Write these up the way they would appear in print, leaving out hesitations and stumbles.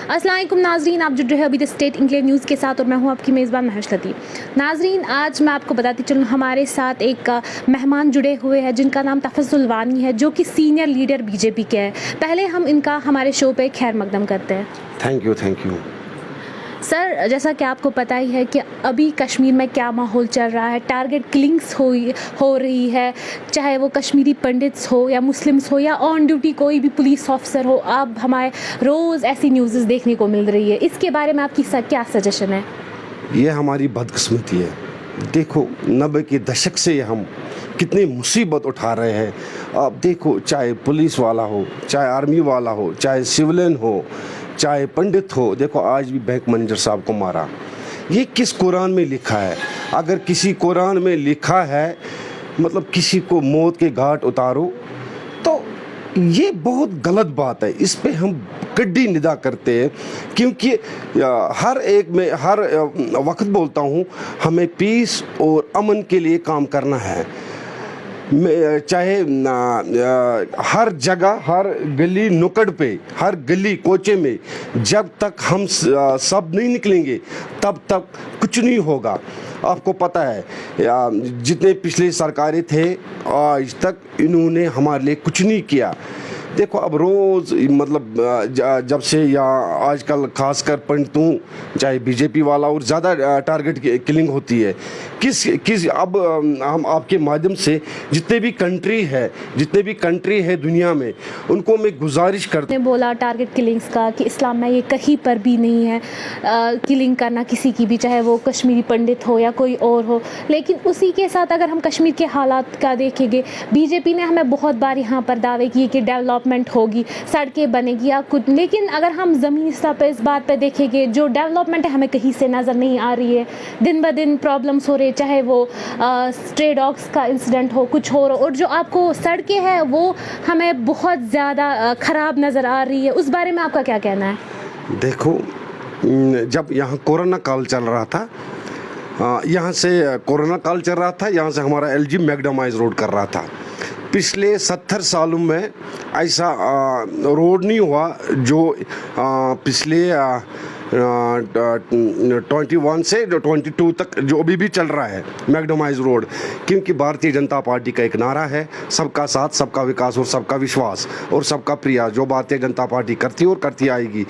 अस्सलाम वालेकुम नाजरीन, आप जुड़ रहे हैं अभी द स्टेट इंक्लेव न्यूज़ के साथ और मैं हूं आपकी मेज़बान महश लतीफ़। नाजरीन, आज मैं आपको बताती चलूँ, हमारे साथ एक मेहमान जुड़े हुए हैं जिनका नाम तफज़्ज़ुल वानी है, जो कि सीनियर लीडर बीजेपी के हैं। पहले हम इनका हमारे शो पे खैर मकदम करते हैं। थैंक यू सर, जैसा कि आपको पता ही है कि अभी कश्मीर में क्या माहौल चल रहा है, टारगेट किलिंग्स हो रही है, चाहे वो कश्मीरी पंडित्स हो या मुस्लिम्स हो या ऑन ड्यूटी कोई भी पुलिस ऑफिसर हो। अब हमारे रोज़ ऐसी न्यूज़ देखने को मिल रही है। इसके बारे में आपकी क्या सजेशन है? ये हमारी बदकिस्मती है। देखो, 90 के दशक से हम कितनी मुसीबत उठा रहे हैं। आप देखो, चाहे पुलिस वाला हो, चाहे आर्मी वाला हो, चाहे सिविलियन हो, चाहे पंडित हो, देखो आज भी बैंक मैनेजर साहब को मारा। ये किस कुरान में लिखा है? अगर किसी कुरान में लिखा है मतलब किसी को मौत के घाट उतारो, तो ये बहुत गलत बात है। इस पे हम कड़ी निदा करते हैं, क्योंकि हर एक में हर वक्त बोलता हूँ, हमें पीस और अमन के लिए काम करना है। चाहे हर जगह, हर गली नुक्कड़ पे, हर गली कोचे में जब तक हम सब नहीं निकलेंगे तब तक कुछ नहीं होगा। आपको पता है, जितने पिछले सरकारें थे आज तक इन्होंने हमारे लिए कुछ नहीं किया। देखो, अब रोज़ मतलब जब से या आजकल खासकर पंडितों, चाहे बीजेपी वाला, और ज़्यादा टारगेट किलिंग होती है। किस अब हम आपके माध्यम से जितने भी कंट्री है दुनिया में, उनको मैं गुजारिश करता हूँ। बोला टारगेट किलिंग्स का कि इस्लाम में ये कहीं पर भी नहीं है किलिंग करना किसी की भी, चाहे वो कश्मीरी पंडित हो या कोई और हो। लेकिन उसी के साथ अगर हम कश्मीर के हालात का देखेंगे, बीजेपी ने हमें बहुत बार यहाँ पर दावे किए कि डेवलपमेंट होगी, सड़कें बनेगी या कुछ, लेकिन अगर हम ज़मीनी स्तर पर इस बात पर देखेंगे, जो डेवलपमेंट है हमें कहीं से नज़र नहीं आ रही है। दिन ब दिन प्रॉब्लम्स हो रही है, चाहे वो स्ट्रे डॉग्स का इंसिडेंट हो, कुछ हो, और जो आपको सड़कें हैं वो हमें बहुत ज़्यादा ख़राब नज़र आ रही है। उस बारे में आपका क्या कहना है? देखो, जब यहाँ कोरोना काल चल रहा था, यहाँ से हमारा एलजी मैकडमाइज रोड कर रहा था। पिछले 70 सालों में ऐसा रोड नहीं हुआ जो पिछले 21 से 22 तक जो अभी भी चल रहा है मैकडमाइज रोड। क्योंकि भारतीय जनता पार्टी का एक नारा है, सबका साथ, सबका विकास और सबका विश्वास और सबका प्रयास, जो भारतीय जनता पार्टी करती है और करती आएगी।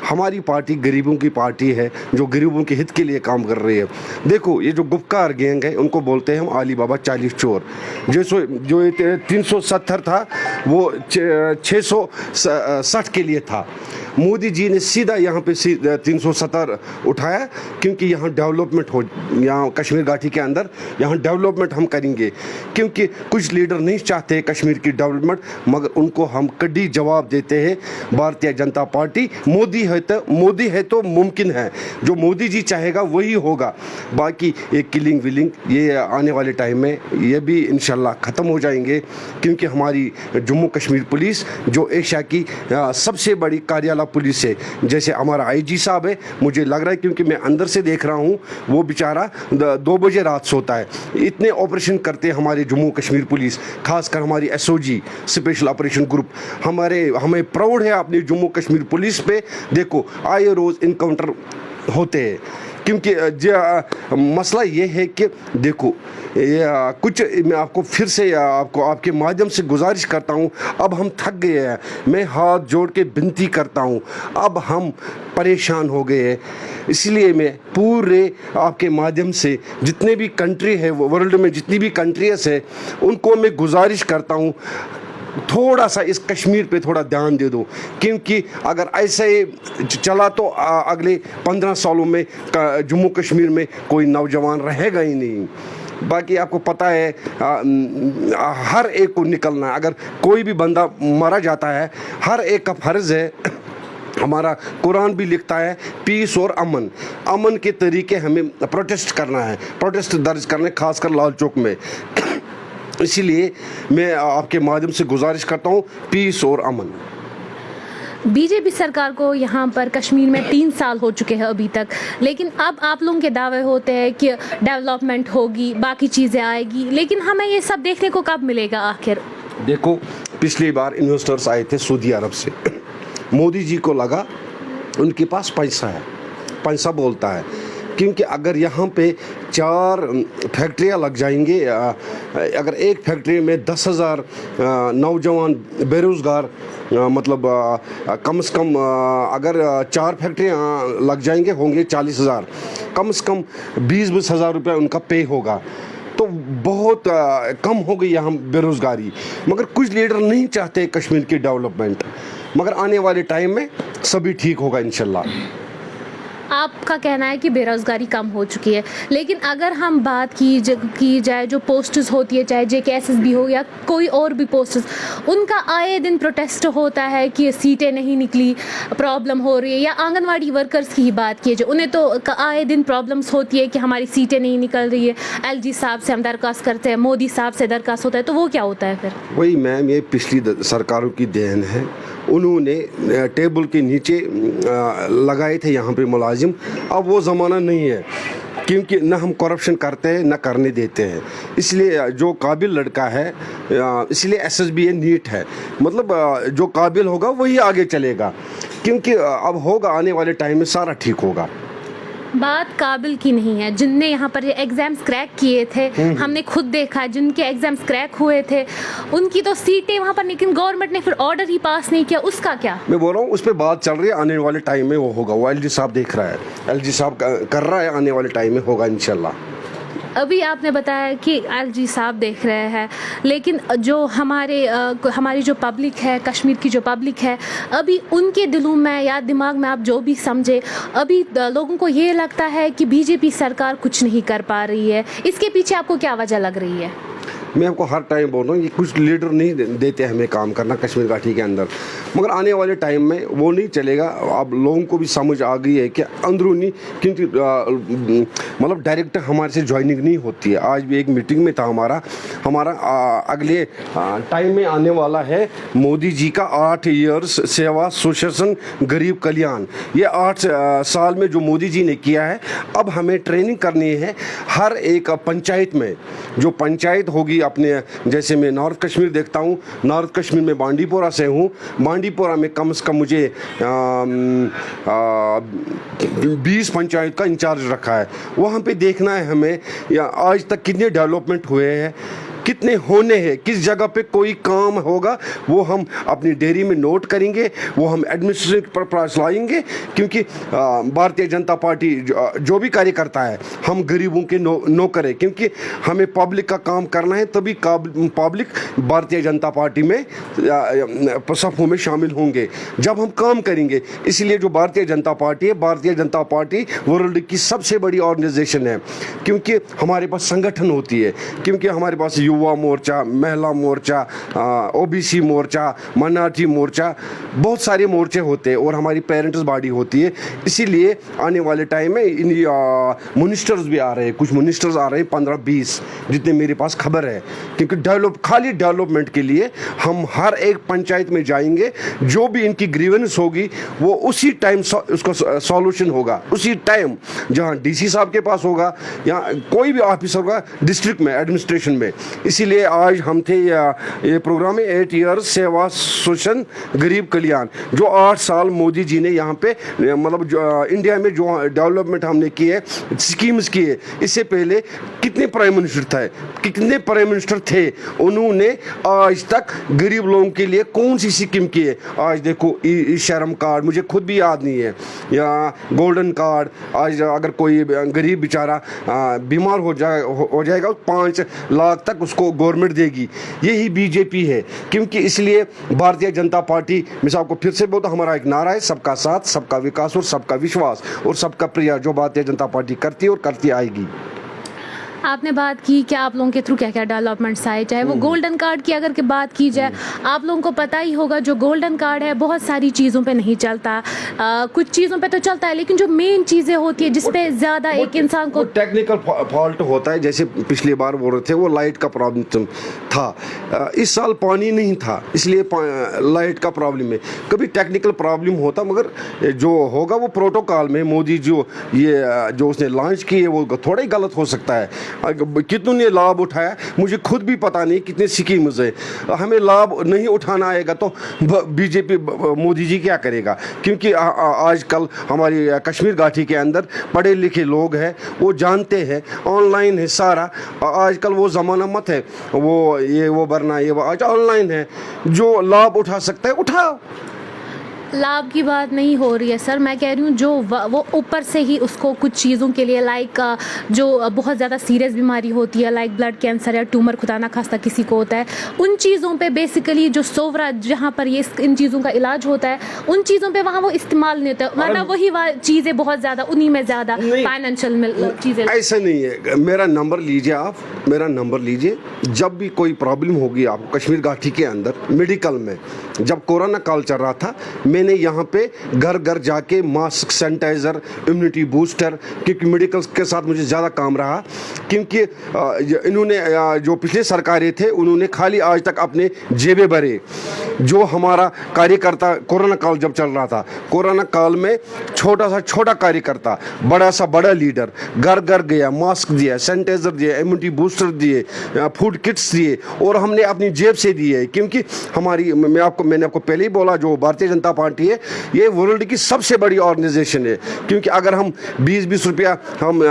हमारी पार्टी गरीबों की पार्टी है, जो गरीबों के हित के लिए काम कर रही है। देखो, ये जो गुपकार गैंग है, उनको बोलते हैं हम अली बाबा 40 चोर। जो 370 था वो 660 के लिए था। मोदी जी ने सीधा यहाँ पे 370 उठाया, क्योंकि यहाँ डेवलपमेंट हो, यहाँ कश्मीर घाटी के अंदर यहाँ डेवलपमेंट हम करेंगे। क्योंकि कुछ लीडर नहीं चाहते कश्मीर की डेवलपमेंट, मगर उनको हम कड़ी जवाब देते हैं। भारतीय जनता पार्टी, मोदी है तो मुमकिन है, जो मोदी जी चाहेगा वही होगा। बाकी ये किलिंग विलिंग ये आने वाले टाइम में ये भी इंशाल्लाह ख़त्म हो जाएंगे, क्योंकि हमारी जम्मू कश्मीर पुलिस जो एशिया की सबसे बड़ी कार्यालय पुलिस है। जैसे हमारा आईजी साहब है, मुझे लग रहा है, क्योंकि मैं अंदर से देख रहा हूँ, वो बेचारा 2 बजे रात सोता है। इतने ऑपरेशन करते हैं हमारे जम्मू कश्मीर पुलिस, खासकर हमारी एसओजी स्पेशल ऑपरेशन ग्रुप। हमें प्राउड है अपनी जम्मू कश्मीर पुलिस पे। देखो, आए रोज़ इनकाउंटर होते हैं, क्योंकि मसला ये है कि देखो, कुछ मैं आपको फिर से आपके माध्यम से गुजारिश करता हूँ, अब हम थक गए हैं। मैं हाथ जोड़ के विनती करता हूँ, अब हम परेशान हो गए हैं। इसलिए मैं पूरे आपके माध्यम से जितने भी कंट्री है, वर्ल्ड में जितनी भी कंट्रीज है, उनको मैं गुजारिश करता हूँ, थोड़ा सा इस कश्मीर पे थोड़ा ध्यान दे दो। क्योंकि अगर ऐसे चला तो अगले 15 सालों में जम्मू कश्मीर में कोई नौजवान रहेगा ही नहीं। बाकी आपको पता है, हर एक को निकलना है। अगर कोई भी बंदा मारा जाता है, हर एक का फर्ज है। हमारा कुरान भी लिखता है पीस और अमन के तरीके हमें प्रोटेस्ट करना है, प्रोटेस्ट दर्ज करने, खासकर लाल चौक में। इसीलिए मैं आपके माध्यम से गुजारिश करता हूँ, पीस और अमन। बीजेपी सरकार को यहाँ पर कश्मीर में 3 साल हो चुके हैं अभी तक, लेकिन अब आप लोगों के दावे होते हैं कि डेवलपमेंट होगी, बाकी चीज़ें आएगी, लेकिन हमें ये सब देखने को कब मिलेगा आखिर? देखो, पिछली बार इन्वेस्टर्स आए थे सऊदी अरब से। मोदी जी को लगा उनके पास पैसा है, पैसा बोलता है। क्योंकि अगर यहाँ पे 4 फैक्ट्रियाँ लग जाएंगे, अगर एक फैक्ट्री में 10,000 नौजवान बेरोज़गार, मतलब कम से कम अगर 4 फैक्ट्रियाँ लग जाएंगे होंगे 40,000, कम से कम 20-20 हज़ार रुपये उनका पे होगा। तो बहुत कम हो गई यहाँ बेरोज़गारी। मगर कुछ लीडर नहीं चाहते कश्मीर की डेवलपमेंट, मगर आने वाले टाइम में सभी ठीक होगा इंशाल्लाह। आपका कहना है कि बेरोज़गारी कम हो चुकी है, लेकिन अगर हम बात की जाए जो पोस्ट्स होती है, चाहे JKSSB हो या कोई और भी पोस्ट्स, उनका आए दिन प्रोटेस्ट होता है कि सीटें नहीं निकली, प्रॉब्लम हो रही है। या आंगनवाड़ी वर्कर्स की ही बात की जाए, उन्हें तो आए दिन प्रॉब्लम्स होती है कि हमारी सीटें नहीं निकल रही है, LG साहब से हम दरख्वास्त करते हैं, मोदी साहब से दरख्वास्त होता है, तो वो क्या होता है फिर? वही मैम, ये पिछली सरकारों की देन है। उन्होंने टेबल के नीचे लगाए थे यहाँ पे मुलाजिम। अब वो ज़माना नहीं है, क्योंकि न हम करप्शन करते हैं न करने देते हैं। इसलिए जो काबिल लड़का है, इसलिए SSB नीट है, मतलब जो काबिल होगा वही आगे चलेगा। क्योंकि अब होगा, आने वाले टाइम में सारा ठीक होगा। बात काबिल की नहीं है, जिनने यहाँ पर एग्ज़ाम्स क्रैक किए थे, हमने खुद देखा जिनके एग्ज़ाम्स क्रैक हुए थे उनकी तो सीटें वहाँ पर, लेकिन गवर्नमेंट ने फिर ऑर्डर ही पास नहीं किया, उसका क्या? मैं बोल रहा हूँ, उस पर बात चल रही है, आने वाले टाइम में वो होगा। वो LG साहब देख रहा है, LG साहब कर रहा है, आने वाले टाइम में होगा इंशाल्लाह। अभी आपने बताया कि LG साहब देख रहे हैं, लेकिन जो हमारी जो पब्लिक है, कश्मीर की जो पब्लिक है, अभी उनके दिलों में या दिमाग में आप जो भी समझे, अभी लोगों को ये लगता है कि BJP सरकार कुछ नहीं कर पा रही है। इसके पीछे आपको क्या वजह लग रही है? मैं आपको हर टाइम बोल रहा हूँ, ये कुछ लीडर नहीं देते हमें काम करना कश्मीर घाटी के अंदर, मगर आने वाले टाइम में वो नहीं चलेगा। अब लोगों को भी समझ आ गई है कि अंदरूनी, क्योंकि मतलब डायरेक्ट हमारे से ज्वाइनिंग नहीं होती है। आज भी एक मीटिंग में था हमारा अगले टाइम में आने वाला है मोदी जी का 8 इयर्स सेवा सुशासन गरीब कल्याण। ये 8 साल में जो मोदी जी ने किया है, अब हमें ट्रेनिंग करनी है हर एक पंचायत में। जो पंचायत होगी अपने, जैसे मैं नॉर्थ कश्मीर देखता हूँ, नॉर्थ कश्मीर में बांडीपोरा से हूँ, बांडीपोरा में कम से कम मुझे 20 पंचायत का इंचार्ज रखा है। वहाँ पे देखना है हमें या आज तक कितने डेवलपमेंट हुए हैं, कितने होने हैं, किस जगह पे कोई काम होगा वो हम अपनी डेयरी में नोट करेंगे, वो हम एडमिनिस्ट्रेशन पर पास लाएंगे। क्योंकि भारतीय जनता पार्टी जो भी कार्य करता है, हम गरीबों के नौकर है, क्योंकि हमें पब्लिक का काम करना है, तभी पब्लिक भारतीय जनता पार्टी में सफ़ों में शामिल होंगे जब हम काम करेंगे। इसलिए जो भारतीय जनता पार्टी है, भारतीय जनता पार्टी वर्ल्ड की सबसे बड़ी ऑर्गेनाइजेशन है, क्योंकि हमारे पास संगठन होती है, क्योंकि हमारे पास युवा मोर्चा, महिला मोर्चा, OBC मोर्चा, माइनॉरिटी मोर्चा, बहुत सारे मोर्चे होते हैं और हमारी पेरेंट्स बॉडी होती है। इसीलिए आने वाले टाइम में मिनिस्टर्स भी आ रहे हैं, कुछ मिनिस्टर्स आ रहे हैं 15-20 जितने मेरे पास खबर है। क्योंकि खाली डेवलपमेंट के लिए हम हर एक पंचायत में जाएंगे, जो भी इनकी ग्रीवेंस होगी वो उसी टाइम उसका सॉल्यूशन होगा, उसी टाइम जहाँ DC साहब के पास होगा या कोई भी ऑफिसर होगा डिस्ट्रिक्ट में एडमिनिस्ट्रेशन में। इसीलिए आज हम थे ये प्रोग्राम है 8 इयर्स सेवा सुशासन गरीब कल्याण, जो 8 साल मोदी जी ने यहाँ पे मतलब इंडिया में जो डेवलपमेंट हमने की है, स्कीम्स की है। इससे पहले कितने प्राइम मिनिस्टर थे, उन्होंने आज तक गरीब लोगों के लिए कौन सी स्कीम की है? आज देखो श्रम कार्ड, मुझे खुद भी याद नहीं है, या गोल्डन कार्ड। आज अगर कोई गरीब बेचारा बीमार हो जाएगा 5 लाख तक उसको गवर्नमेंट देगी। यही BJP है। क्योंकि इसलिए भारतीय जनता पार्टी, मैं आपको फिर से बोलता, हमारा एक नारा है, सबका साथ, सबका विकास और सबका विश्वास और सबका प्रिय, जो भारतीय जनता पार्टी करती है और करती आएगी। आपने बात की कि आप लोगों के थ्रू क्या क्या डेवलपमेंट्स आए, चाहे वो गोल्डन कार्ड की अगर बात की जाए, आप लोगों को पता ही होगा जो गोल्डन कार्ड है बहुत सारी चीज़ों पे नहीं चलता, कुछ चीज़ों पे तो चलता है, लेकिन जो मेन चीज़ें होती है जिस पे ज़्यादा एक इंसान को टेक्निकल फॉल्ट होता है। जैसे पिछली बार बोल रहे थे, वो लाइट का प्रॉब्लम था, इस साल पानी नहीं था, इसलिए लाइट का प्रॉब्लम है। कभी टेक्निकल प्रॉब्लम होता, मगर जो होगा वो प्रोटोकॉल में मोदी जो उसने लॉन्च की है वो थोड़ा ही गलत हो सकता है, कितनों ने लाभ उठाया, मुझे खुद भी पता नहीं कितने स्कीम्स है। हमें लाभ नहीं उठाना आएगा तो बीजेपी मोदी जी क्या करेगा, क्योंकि आजकल हमारी कश्मीर घाटी के अंदर पढ़े लिखे लोग हैं, वो जानते हैं, ऑनलाइन है सारा। आजकल वो ज़माना मत है वो ये वो भरना ये वो, आज ऑनलाइन है, जो लाभ उठा सकता है उठाओ। लाभ की बात नहीं हो रही है सर, मैं कह रही हूँ जो वो ऊपर से ही उसको कुछ चीज़ों के लिए लाइक जो बहुत ज़्यादा सीरियस बीमारी होती है लाइक ब्लड कैंसर या ट्यूमर खुदा ना खास्ता किसी को होता है, उन चीज़ों पे बेसिकली जो सोवरा जहाँ पर ये इन चीज़ों का इलाज होता है उन चीज़ों पे वहाँ वो इस्तेमाल नहीं होता, वरना वही चीज़ें बहुत ज़्यादा उन्हीं में ज़्यादा फाइनेंशियल चीज़ें। ऐसा नहीं है, मेरा नंबर लीजिए, आप मेरा नंबर लीजिए, जब भी कोई प्रॉब्लम होगी आपको कश्मीर घाटी के अंदर मेडिकल में, जब कोरोना काल चल रहा था मैंने यहाँ पे घर घर जाके मास्क, सैनिटाइज़र, इम्यूनिटी बूस्टर, क्योंकि मेडिकल के साथ मुझे ज़्यादा काम रहा, क्योंकि इन्होंने जो पिछले सरकारें थे उन्होंने खाली आज तक अपने जेबें भरे। जो हमारा कार्यकर्ता कोरोना काल जब चल रहा था, कोरोना काल में छोटा सा छोटा कार्यकर्ता, बड़ा सा बड़ा लीडर घर घर गया, मास्क दिया, सैनिटाइज़र दिया, इम्यूनिटी बूस्टर दिए, फूड किट्स दिए, और हमने अपनी जेब से दिए, क्योंकि हमारी मैंने आपको पहले ही बोला, जो भारतीय जनता पार्टी है ये वर्ल्ड की सबसे बड़ी ऑर्गेनाइजेशन है, क्योंकि अगर हम 20-20 रुपया हम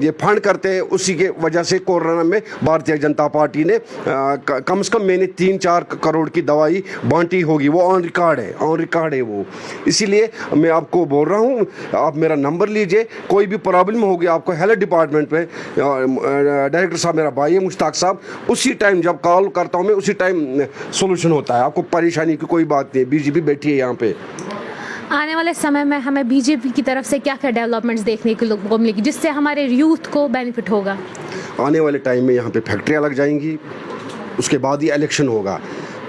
ये फंड करते हैं, उसी के वजह से कोरोना में भारतीय जनता पार्टी ने कम से कम मैंने 3-4 करोड़ की दवाई बांटी होगी, वो ऑन रिकॉर्ड है वो। इसीलिए मैं आपको बोल रहा हूँ, आप मेरा नंबर लीजिए, कोई भी प्रॉब्लम होगी आपको हेल्थ डिपार्टमेंट में, डायरेक्टर साहब मेरा भाई है मुश्ताक साहब, उसी टाइम जब कॉल करता हूँ मैं उसी टाइम सोल्यूशन होता है, आपको परेशानी की कोई बात नहीं। बीजेपी बैठी है यहाँ पे। आने वाले समय में हमें बीजेपी की तरफ से क्या क्या डेवलपमेंट्स देखने को मिलेगी जिससे हमारे यूथ को बेनिफिट होगा? आने वाले टाइम में यहाँ पे फैक्ट्रियाँ लग जाएंगी, उसके बाद ही इलेक्शन होगा,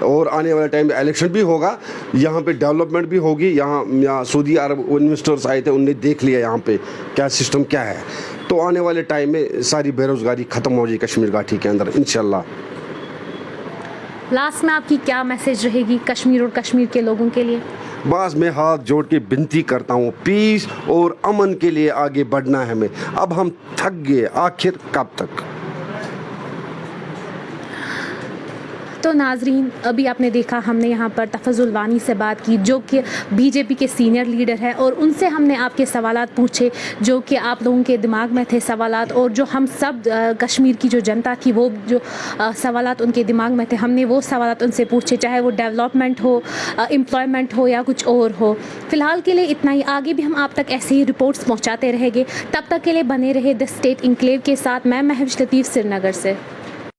और आने वाले टाइम में इलेक्शन भी होगा, यहाँ पे डेवलपमेंट भी होगी। यहाँ सऊदी अरब इन्वेस्टर्स आए थे, उनने देख लिया यहाँ पे क्या सिस्टम क्या है, तो आने वाले टाइम में सारी बेरोज़गारी ख़त्म हो जाएगी कश्मीर घाटी के अंदर इंशाल्लाह। लास्ट में आपकी क्या मैसेज रहेगी कश्मीर और कश्मीर के लोगों के लिए? बस मैं हाथ जोड़ के विनती करता हूँ, पीस और अमन के लिए आगे बढ़ना है हमें। अब हम थक गए, आखिर कब तक। तो नाजरीन, अभी आपने देखा हमने यहाँ पर तफज़ुल वानी से बात की जो कि बीजेपी के सीनियर लीडर है, और उनसे हमने आपके सवालात पूछे जो कि आप लोगों के दिमाग में थे सवालात, और जो हम सब कश्मीर की जो जनता थी वो जो सवालात उनके दिमाग में थे, हमने वो सवालात उनसे पूछे, चाहे वो डेवलपमेंट हो, एम्प्लॉयमेंट हो या कुछ और हो। फ़िलहाल के लिए इतना ही, आगे भी हम आप तक ऐसे ही रिपोर्ट्स पहुँचाते रहेंगे। तब तक के लिए बने रहे द स्टेट इनक्लेव के साथ। मैं महविश लतीफ़, श्रीनगर से।